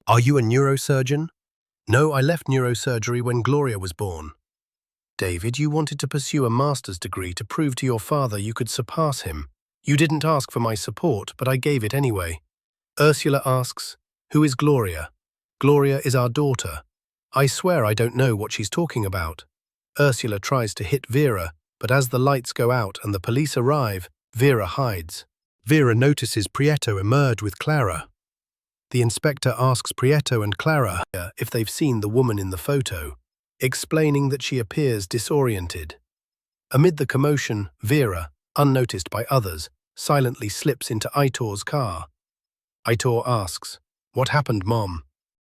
Are you a neurosurgeon? No, I left neurosurgery when Gloria was born. David, you wanted to pursue a master's degree to prove to your father you could surpass him. You didn't ask for my support, but I gave it anyway. Ursula asks, who is Gloria? Gloria is our daughter. I swear I don't know what she's talking about. Ursula tries to hit Vera, but as the lights go out and the police arrive, Vera hides. Vera notices Prieto emerge with Clara. The inspector asks Prieto and Clara if they've seen the woman in the photo, explaining that she appears disoriented. Amid the commotion, Vera, unnoticed by others, silently slips into Aitor's car. Aitor asks, "What happened, Mom?"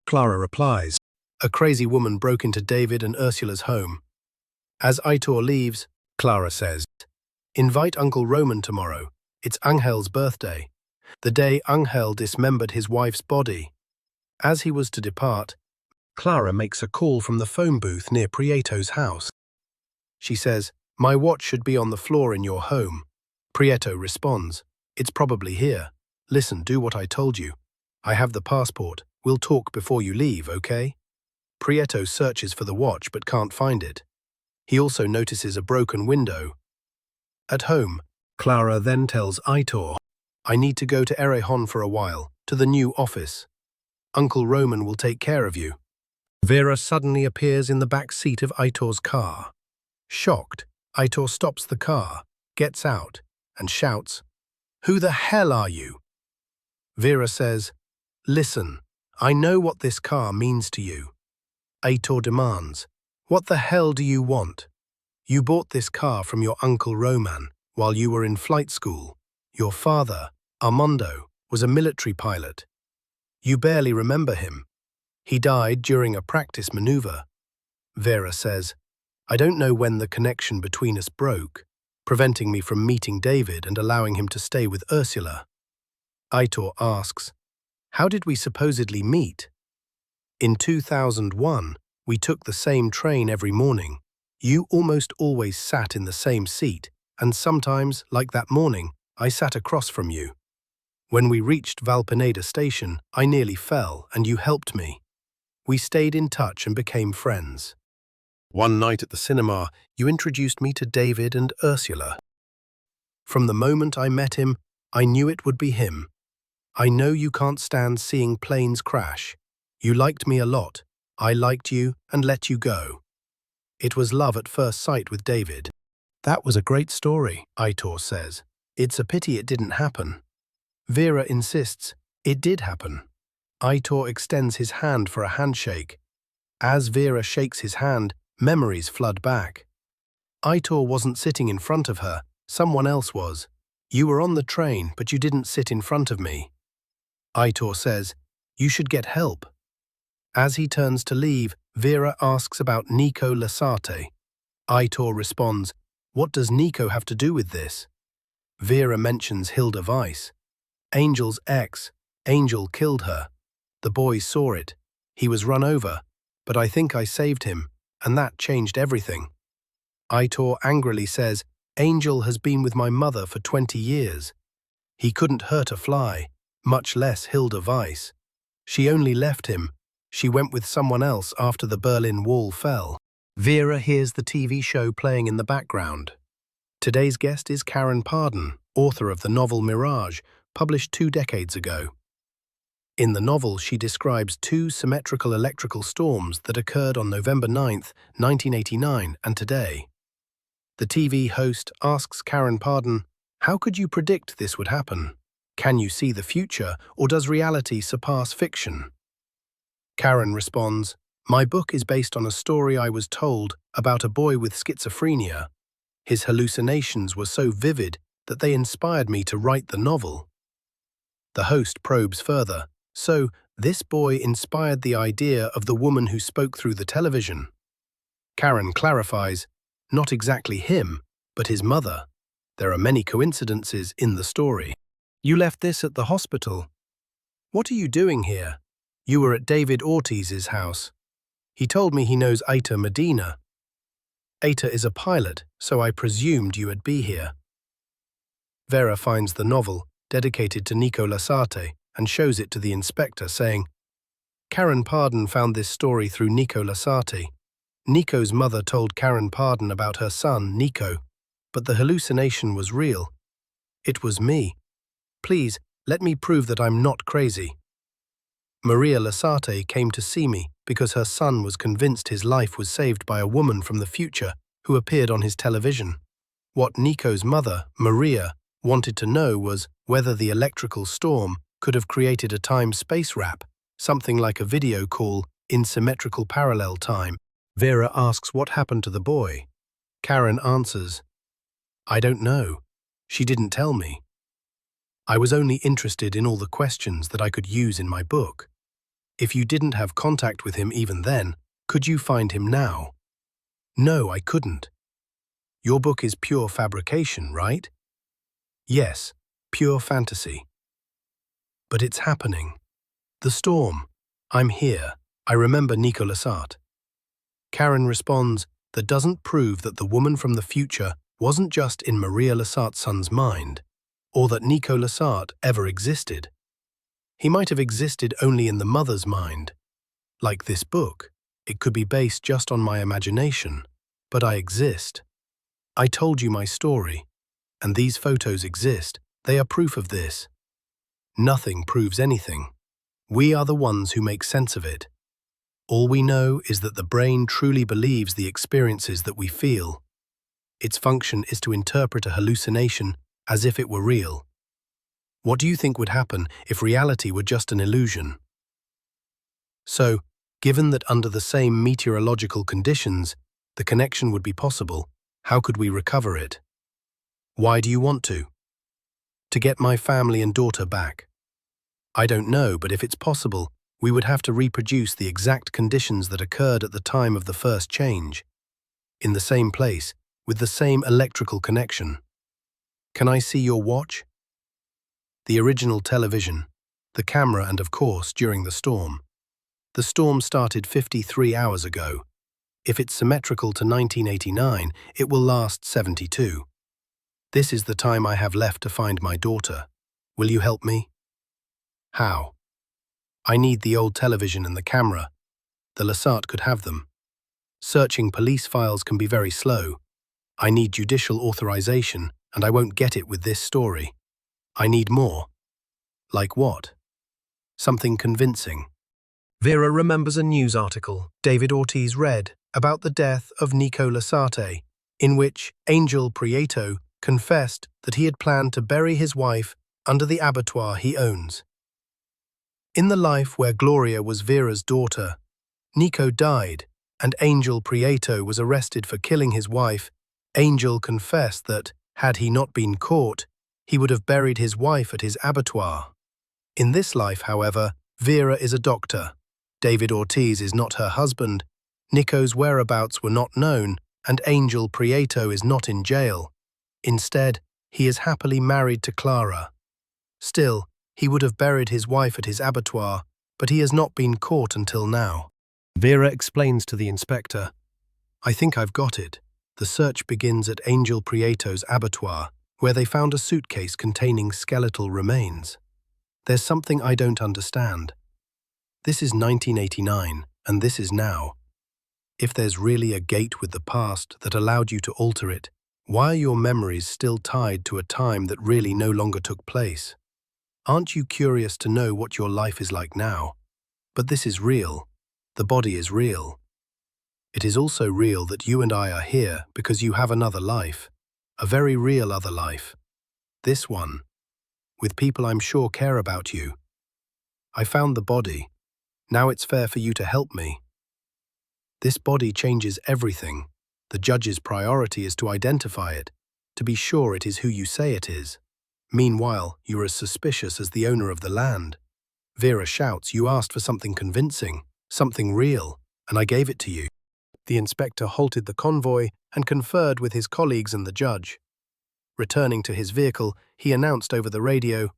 Clara replies, "A crazy woman broke into David and Ursula's home." As Aitor leaves, Clara says, "Invite Uncle Roman tomorrow. It's Angel's birthday, the day Angel dismembered his wife's body." As he was to depart, Clara makes a call from the phone booth near Prieto's house. She says, "My watch should be on the floor in your home." Prieto responds, "It's probably here. Listen, do what I told you. I have the passport. We'll talk before you leave, okay?" Prieto searches for the watch but can't find it. He also notices a broken window. At home, Clara then tells Aitor, "I need to go to Errejón for a while, to the new office. Uncle Roman will take care of you." Vera suddenly appears in the back seat of Aitor's car. Shocked, Aitor stops the car, gets out, and shouts, "Who the hell are you?" Vera says, "Listen, I know what this car means to you." Aitor demands, "What the hell do you want? You bought this car from your Uncle Roman while you were in flight school. Your father, Armando, was a military pilot. You barely remember him. He died during a practice maneuver." Vera says, "I don't know when the connection between us broke, preventing me from meeting David and allowing him to stay with Ursula." Aitor asks, "How did we supposedly meet?" "In 2001, we took the same train every morning. You almost always sat in the same seat, and sometimes, like that morning, I sat across from you. When we reached Valpineda station, I nearly fell, and you helped me. We stayed in touch and became friends. One night at the cinema, you introduced me to David and Ursula. From the moment I met him, I knew it would be him. I know you can't stand seeing planes crash. You liked me a lot. I liked you and let you go. It was love at first sight with David." "That was a great story," Aitor says. "It's a pity it didn't happen." Vera insists, "It did happen." Aitor extends his hand for a handshake. As Vera shakes his hand, memories flood back. Aitor wasn't sitting in front of her, someone else was. "You were on the train, but you didn't sit in front of me." Aitor says, "You should get help." As he turns to leave, Vera asks about Nico Lasarte. Aitor responds, "What does Nico have to do with this?" Vera mentions Hilda Weiss. Angel's ex. Angel killed her. The boy saw it. He was run over, but I think I saved him, and that changed everything. Aitor angrily says, "Angel has been with my mother for 20 years. He couldn't hurt a fly, much less Hilda Weiss. She only left him. She went with someone else after the Berlin Wall fell." Vera hears the TV show playing in the background. Today's guest is Karen Pardon, author of the novel Mirage, published 2 decades ago. In the novel, she describes 2 symmetrical electrical storms that occurred on November 9, 1989, and today. The TV host asks Karen Pardon, "How could you predict this would happen? Can you see the future, or does reality surpass fiction?" Karen responds, "My book is based on a story I was told about a boy with schizophrenia. His hallucinations were so vivid that they inspired me to write the novel." The host probes further. "So, this boy inspired the idea of the woman who spoke through the television?" Karen clarifies, "Not exactly him, but his mother. There are many coincidences in the story." "You left this at the hospital. What are you doing here?" "You were at David Ortiz's house. He told me he knows Aita Medina. Aita is a pilot, so I presumed you would be here." Vera finds the novel, dedicated to Nico Lasarte, and shows it to the inspector, saying, Karen Pardon found this story through Nico Lasati. Nico's mother told Karen Pardon about her son, Nico, but the hallucination was real. It was me. Please, let me prove that I'm not crazy. Maria Lasate came to see me because her son was convinced his life was saved by a woman from the future who appeared on his television. What Nico's mother, Maria, wanted to know was whether the electrical storm could have created a time-space wrap, something like a video call in symmetrical parallel time. Vera asks what happened to the boy. Karen answers, "I don't know. She didn't tell me. I was only interested in all the questions that I could use in my book. If you didn't have contact with him even then, could you find him now?" "No, I couldn't." "Your book is pure fabrication, right?" "Yes, pure fantasy." "But it's happening. The storm. I'm here. I remember Nico Lasat." Karen responds, "That doesn't prove that the woman from the future wasn't just in Maria Lasat's son's mind, or that Nico Lasat ever existed. He might have existed only in the mother's mind. Like this book, it could be based just on my imagination, but I exist. I told you my story, and these photos exist. They are proof of this. Nothing proves anything. We are the ones who make sense of it. All we know is that the brain truly believes the experiences that we feel. Its function is to interpret a hallucination as if it were real. What do you think would happen if reality were just an illusion?" So, given that under the same meteorological conditions, the connection would be possible, how could we recover it? "Why do you want to?" "To get my family and daughter back." "I don't know, but if it's possible, we would have to reproduce the exact conditions that occurred at the time of the first change, in the same place, with the same electrical connection." "Can I see your watch?" The original television, the camera, and of course, during the storm. The storm started 53 hours ago. If it's symmetrical to 1989, it will last 72. This is the time I have left to find my daughter. Will you help me? How? I need the old television and the camera. The Lasat could have them. Searching police files can be very slow. I need judicial authorization, and I won't get it with this story. I need more. Like what? Something convincing. Vera remembers a news article David Ortiz read about the death of Nico Lasate, in which Angel Prieto confessed that he had planned to bury his wife under the abattoir he owns. In the life where Gloria was Vera's daughter, Nico died, and Angel Prieto was arrested for killing his wife. Angel confessed that, had he not been caught, he would have buried his wife at his abattoir. In this life, however, Vera is a doctor. David Ortiz is not her husband, Nico's whereabouts were not known, and Angel Prieto is not in jail. Instead, he is happily married to Clara. Still, he would have buried his wife at his abattoir, but he has not been caught until now. Vera explains to the inspector, "I think I've got it. The search begins at Angel Prieto's abattoir, where they found a suitcase containing skeletal remains. There's something I don't understand. This is 1989, and this is now. If there's really a gate with the past that allowed you to alter it, why are your memories still tied to a time that really no longer took place? Aren't you curious to know what your life is like now? But this is real. The body is real. It is also real that you and I are here because you have another life, a very real other life. This one, with people I'm sure care about you. I found the body. Now it's fair for you to help me. This body changes everything. The judge's priority is to identify it, to be sure it is who you say it is. Meanwhile, you're as suspicious as the owner of the land." Vera shouts, "You asked for something convincing, something real, and I gave it to you." The inspector halted the convoy and conferred with his colleagues and the judge. Returning to his vehicle, he announced over the radio,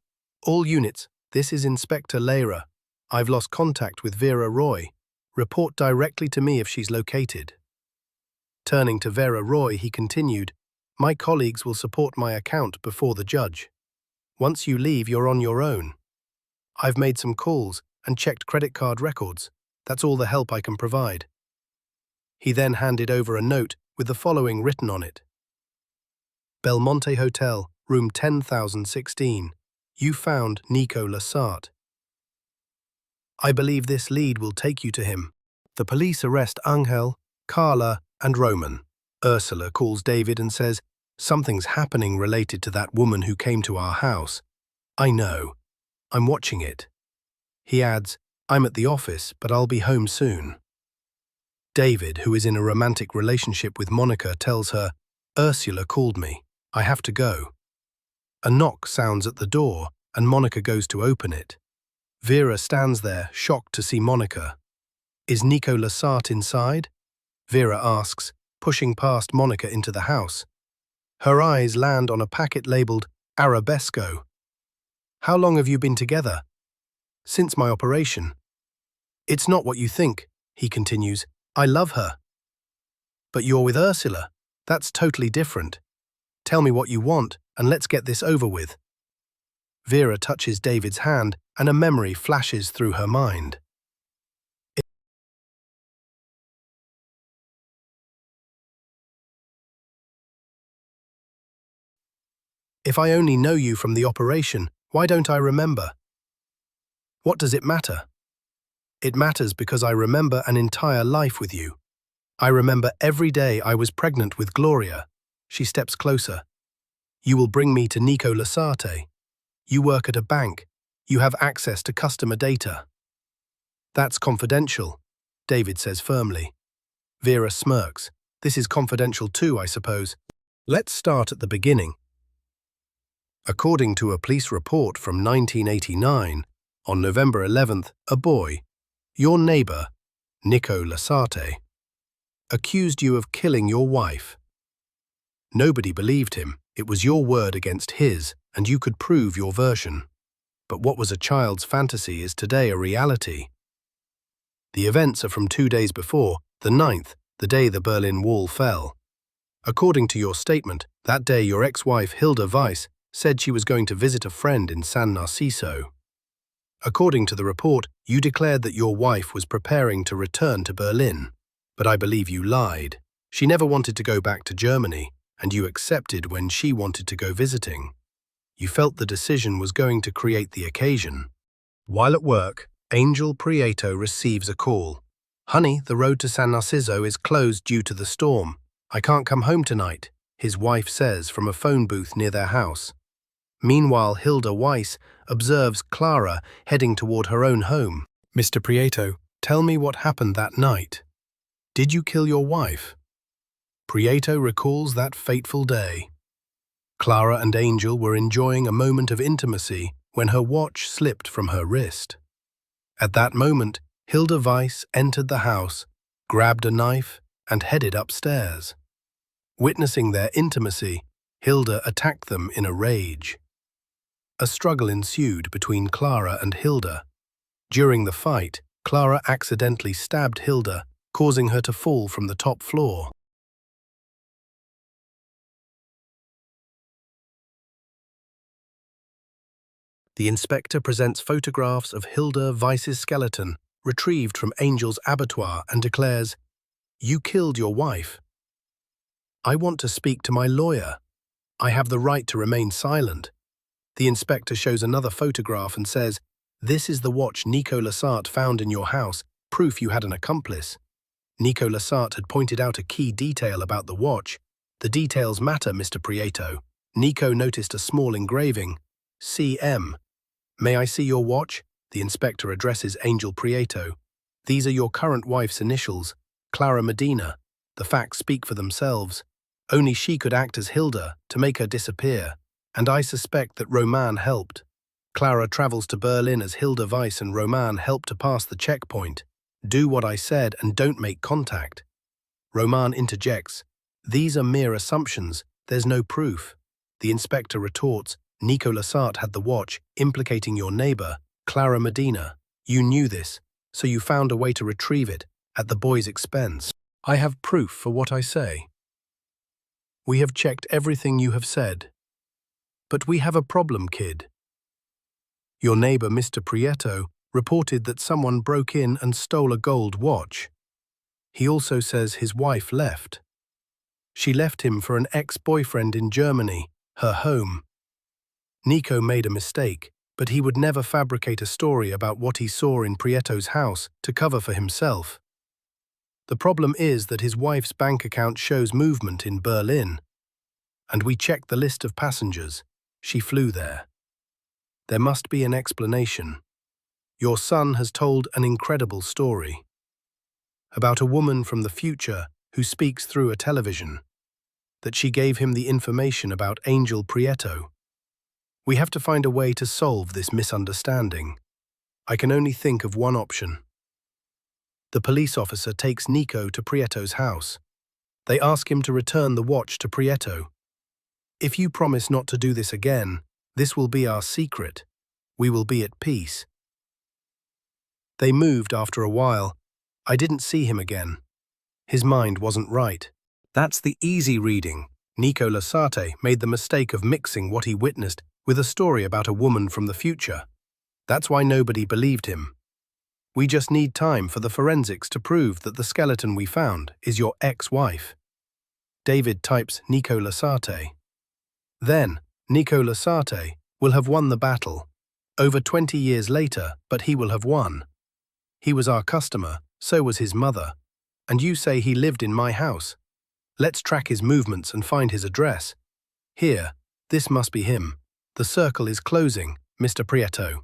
"All units, this is Inspector Leyra. I've lost contact with Vera Roy. Report directly to me if she's located." Turning to Vera Roy, he continued, "My colleagues will support my account before the judge. Once you leave, you're on your own. I've made some calls, and checked credit card records. That's all the help I can provide." He then handed over a note with the following written on it. "Belmonte Hotel, room 10,016. You found Nico Lassart. I believe this lead will take you to him." The police arrest Angel, Carla, and Roman. Ursula calls David and says, "Something's happening related to that woman who came to our house." "I know. I'm watching it." He adds, "I'm at the office, but I'll be home soon." David, who is in a romantic relationship with Monica, tells her, "Ursula called me. I have to go." A knock sounds at the door, and Monica goes to open it. Vera stands there, shocked to see Monica. "Is Nico Lassart inside?" Vera asks, pushing past Monica into the house. Her eyes land on a packet labeled Arabesco. "How long have you been together?" "Since my operation." "It's not what you think," he continues. "I love her." "But you're with Ursula. That's totally different. Tell me what you want, and let's get this over with." Vera touches David's hand, and a memory flashes through her mind. "If I only know you from the operation, why don't I remember?" "What does it matter?" "It matters because I remember an entire life with you. I remember every day I was pregnant with Gloria." She steps closer. "You will bring me to Nico Lassarte. You work at a bank. You have access to customer data." "That's confidential," David says firmly. Vera smirks. "This is confidential too, I suppose." Let's start at the beginning. According to a police report from 1989, on November 11th, a boy, your neighbor, Nico Lassarte, accused you of killing your wife. Nobody believed him. It was your word against his, and you could prove your version. But what was a child's fantasy is today a reality. The events are from 2 days before, the 9th, the day the Berlin Wall fell. According to your statement, that day your ex-wife Hilda Weiss said she was going to visit a friend in San Narciso. According to the report, you declared that your wife was preparing to return to Berlin. But I believe you lied. She never wanted to go back to Germany, and you accepted when she wanted to go visiting. You felt the decision was going to create the occasion. While at work, Angel Prieto receives a call. "Honey, the road to San Narciso is closed due to the storm. I can't come home tonight," his wife says from a phone booth near their house. Meanwhile, Hilda Weiss observes Clara heading toward her own home. "Mr. Prieto, tell me what happened that night. Did you kill your wife?" Prieto recalls that fateful day. Clara and Angel were enjoying a moment of intimacy when her watch slipped from her wrist. At that moment, Hilda Weiss entered the house, grabbed a knife, and headed upstairs. Witnessing their intimacy, Hilda attacked them in a rage. A struggle ensued between Clara and Hilda. During the fight, Clara accidentally stabbed Hilda, causing her to fall from the top floor. The inspector presents photographs of Hilda Weiss's skeleton, retrieved from Angel's abattoir, and declares, "You killed your wife." "I want to speak to my lawyer. I have the right to remain silent." The inspector shows another photograph and says, "This is the watch Nico Lassart found in your house, proof you had an accomplice." Nico Lassart had pointed out a key detail about the watch. "The details matter, Mr. Prieto." Nico noticed a small engraving, CM. "May I see your watch?" The inspector addresses Angel Prieto. "These are your current wife's initials, Clara Medina. The facts speak for themselves. Only she could act as Hilda to make her disappear, and I suspect that Roman helped. Clara travels to Berlin as Hilda Weiss and Roman helped to pass the checkpoint. Do what I said and don't make contact." Roman interjects, "These are mere assumptions, there's no proof." The inspector retorts, "Nico Lassart had the watch, implicating your neighbor, Clara Medina. You knew this, so you found a way to retrieve it, at the boy's expense. I have proof for what I say. We have checked everything you have said. But we have a problem, kid. Your neighbor, Mr. Prieto, reported that someone broke in and stole a gold watch. He also says his wife left. She left him for an ex-boyfriend in Germany, her home. Nico made a mistake, but he would never fabricate a story about what he saw in Prieto's house to cover for himself. The problem is that his wife's bank account shows movement in Berlin, and we checked the list of passengers. She flew there. There must be an explanation. Your son has told an incredible story about a woman from the future who speaks through a television, that she gave him the information about Angel Prieto. We have to find a way to solve this misunderstanding. I can only think of one option. The police officer takes Nico to Prieto's house. They ask him to return the watch to Prieto. If you promise not to do this again, this will be our secret. We will be at peace. They moved after a while. I didn't see him again. His mind wasn't right. That's the easy reading. Nico Lasarte made the mistake of mixing what he witnessed with a story about a woman from the future. That's why nobody believed him. We just need time for the forensics to prove that the skeleton we found is your ex-wife. David types Nico Lasarte. Then, Nico Lasarte will have won the battle. Over 20 years later, but he will have won. He was our customer, so was his mother. And you say he lived in my house. Let's track his movements and find his address. Here, this must be him. The circle is closing, Mr. Prieto.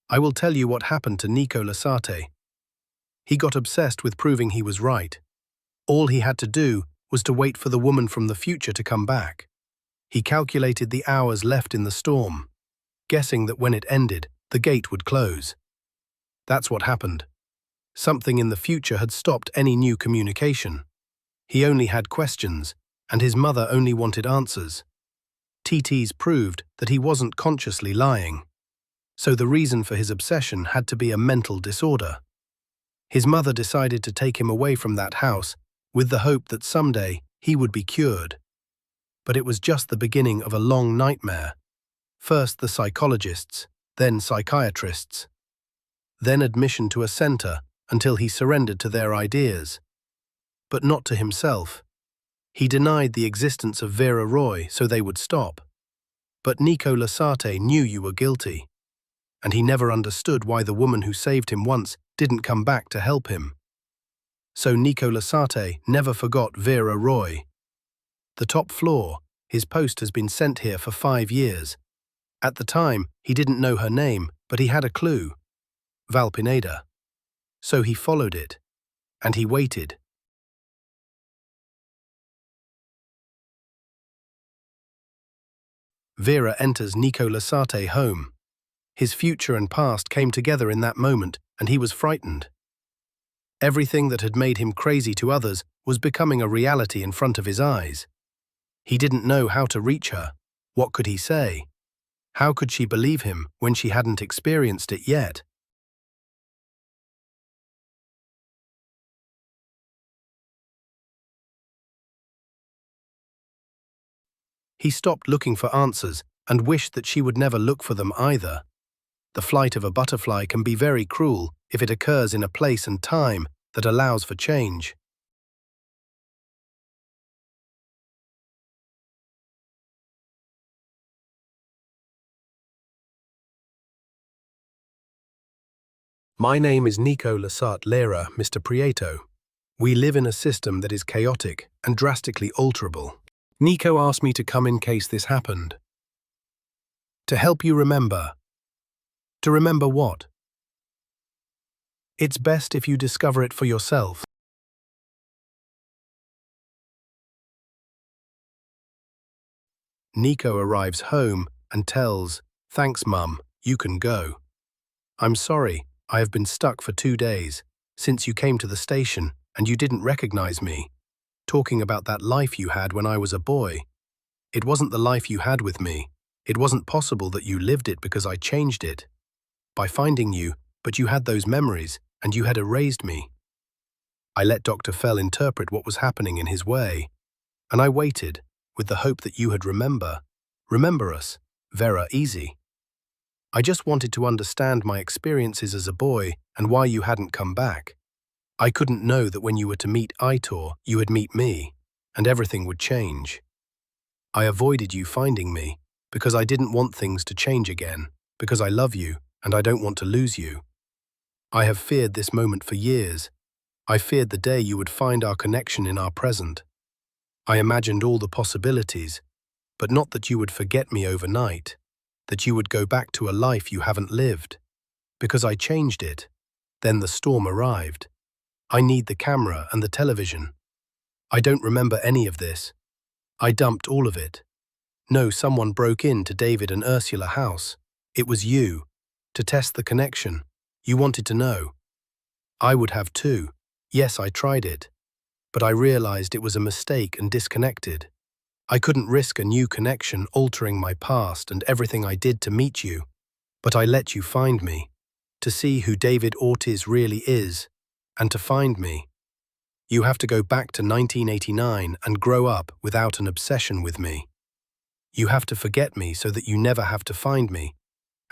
I will tell you what happened to Nico Lasarte. He got obsessed with proving he was right. All he had to do was to wait for the woman from the future to come back. He calculated the hours left in the storm, guessing that when it ended, the gate would close. That's what happened. Something in the future had stopped any new communication. He only had questions, and his mother only wanted answers. TTs proved that he wasn't consciously lying. So the reason for his obsession had to be a mental disorder. His mother decided to take him away from that house with the hope that someday he would be cured. But it was just the beginning of a long nightmare. First the psychologists, then psychiatrists. Then admission to a center until he surrendered to their ideas. But not to himself. He denied the existence of Vera Roy so they would stop. But Nico Lasarte knew you were guilty. And he never understood why the woman who saved him once didn't come back to help him. So Nico Lasarte never forgot Vera Roy. The top floor, his post has been sent here for 5 years. At the time, he didn't know her name, but he had a clue. Val Pineda. So he followed it. And he waited. Vera enters Nico Lasarte home. His future and past came together in that moment, and he was frightened. Everything that had made him crazy to others was becoming a reality in front of his eyes. He didn't know how to reach her. What could he say? How could she believe him when she hadn't experienced it yet? He stopped looking for answers and wished that she would never look for them either. The flight of a butterfly can be very cruel if it occurs in a place and time that allows for change. My name is Nico Lasarte Lera, Mr. Prieto. We live in a system that is chaotic and drastically alterable. Nico asked me to come in case this happened. To help you remember. To remember what? It's best if you discover it for yourself. Nico arrives home and tells, "Thanks, Mum, you can go. I'm sorry, I have been stuck for 2 days, since you came to the station and you didn't recognize me, talking about that life you had when I was a boy. It wasn't the life you had with me. It wasn't possible that you lived it because I changed it. By finding you, but you had those memories, and you had erased me. I let Dr. Fell interpret what was happening in his way, and I waited, with the hope that you had remember us, Vera easy. I just wanted to understand my experiences as a boy and why you hadn't come back. I couldn't know that when you were to meet Aitor, you would meet me, and everything would change. I avoided you finding me, because I didn't want things to change again, because I love you, and I don't want to lose you. I have feared this moment for years. I feared the day you would find our connection in our present. I imagined all the possibilities, but not that you would forget me overnight, that you would go back to a life you haven't lived. Because I changed it. Then the storm arrived. I need the camera and the television. I don't remember any of this. I dumped all of it. No, someone broke into David and Ursula's house. It was you. To test the connection. You wanted to know. I would have too. Yes, I tried it. But I realized it was a mistake and disconnected. I couldn't risk a new connection altering my past and everything I did to meet you. But I let you find me, to see who David Ortiz really is, and to find me. You have to go back to 1989 and grow up without an obsession with me. You have to forget me so that you never have to find me,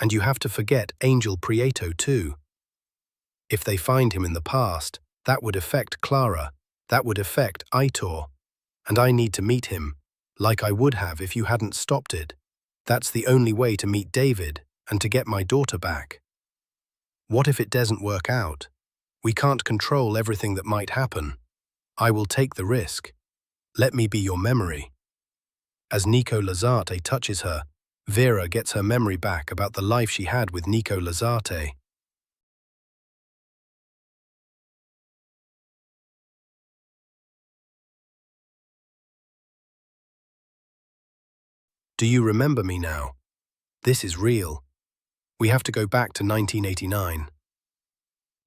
and you have to forget Angel Prieto too. If they find him in the past, that would affect Clara, that would affect Aitor, and I need to meet him, like I would have if you hadn't stopped it. That's the only way to meet David and to get my daughter back. What if it doesn't work out? We can't control everything that might happen. I will take the risk. Let me be your memory. As Nico Lazarte touches her, Vera gets her memory back about the life she had with Nico Lazarte. Do you remember me now? This is real. We have to go back to 1989.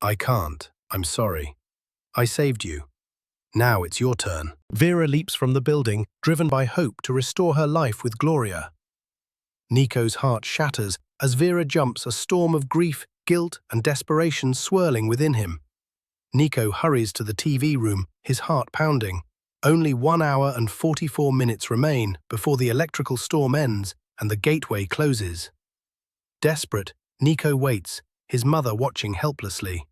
I can't. I'm sorry. I saved you. Now it's your turn. Vera leaps from the building, driven by hope to restore her life with Gloria. Nico's heart shatters as Vera jumps, a storm of grief, guilt, and desperation swirling within him. Nico hurries to the TV room, his heart pounding. Only 1 hour and 44 minutes remain before the electrical storm ends and the gateway closes. Desperate, Nico waits, his mother watching helplessly.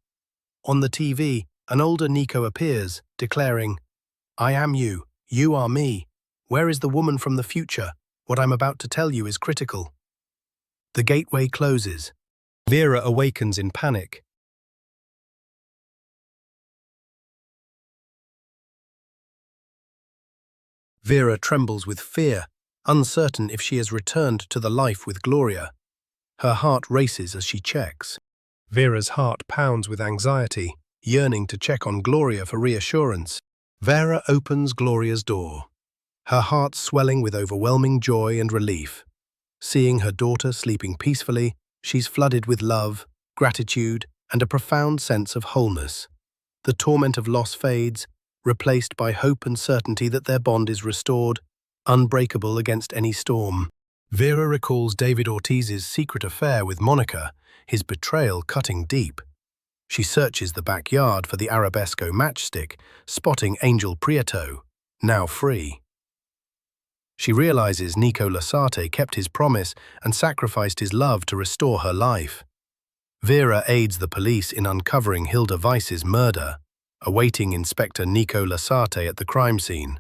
On the TV, an older Nico appears, declaring, "I am you, you are me. Where is the woman from the future? What I'm about to tell you is critical." The gateway closes. Vera awakens in panic. Vera trembles with fear, uncertain if she has returned to the life with Gloria. Her heart races as she checks. Vera's heart pounds with anxiety, yearning to check on Gloria for reassurance. Vera opens Gloria's door, her heart swelling with overwhelming joy and relief. Seeing her daughter sleeping peacefully, she's flooded with love, gratitude, and a profound sense of wholeness. The torment of loss fades, replaced by hope and certainty that their bond is restored, unbreakable against any storm. Vera recalls David Ortiz's secret affair with Monica, his betrayal cutting deep. She searches the backyard for the Arabesco matchstick, spotting Angel Prieto, now free. She realizes Nico Lazarte kept his promise and sacrificed his love to restore her life. Vera aids the police in uncovering Hilda Weiss's murder, awaiting Inspector Nico Lazarte at the crime scene.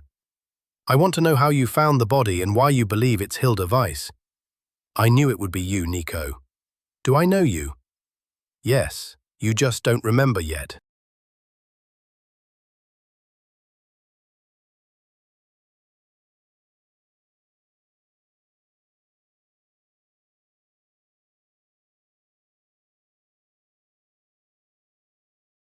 "I want to know how you found the body and why you believe it's Hilda Weiss." "I knew it would be you, Nico." "Do I know you?" "Yes, you just don't remember yet."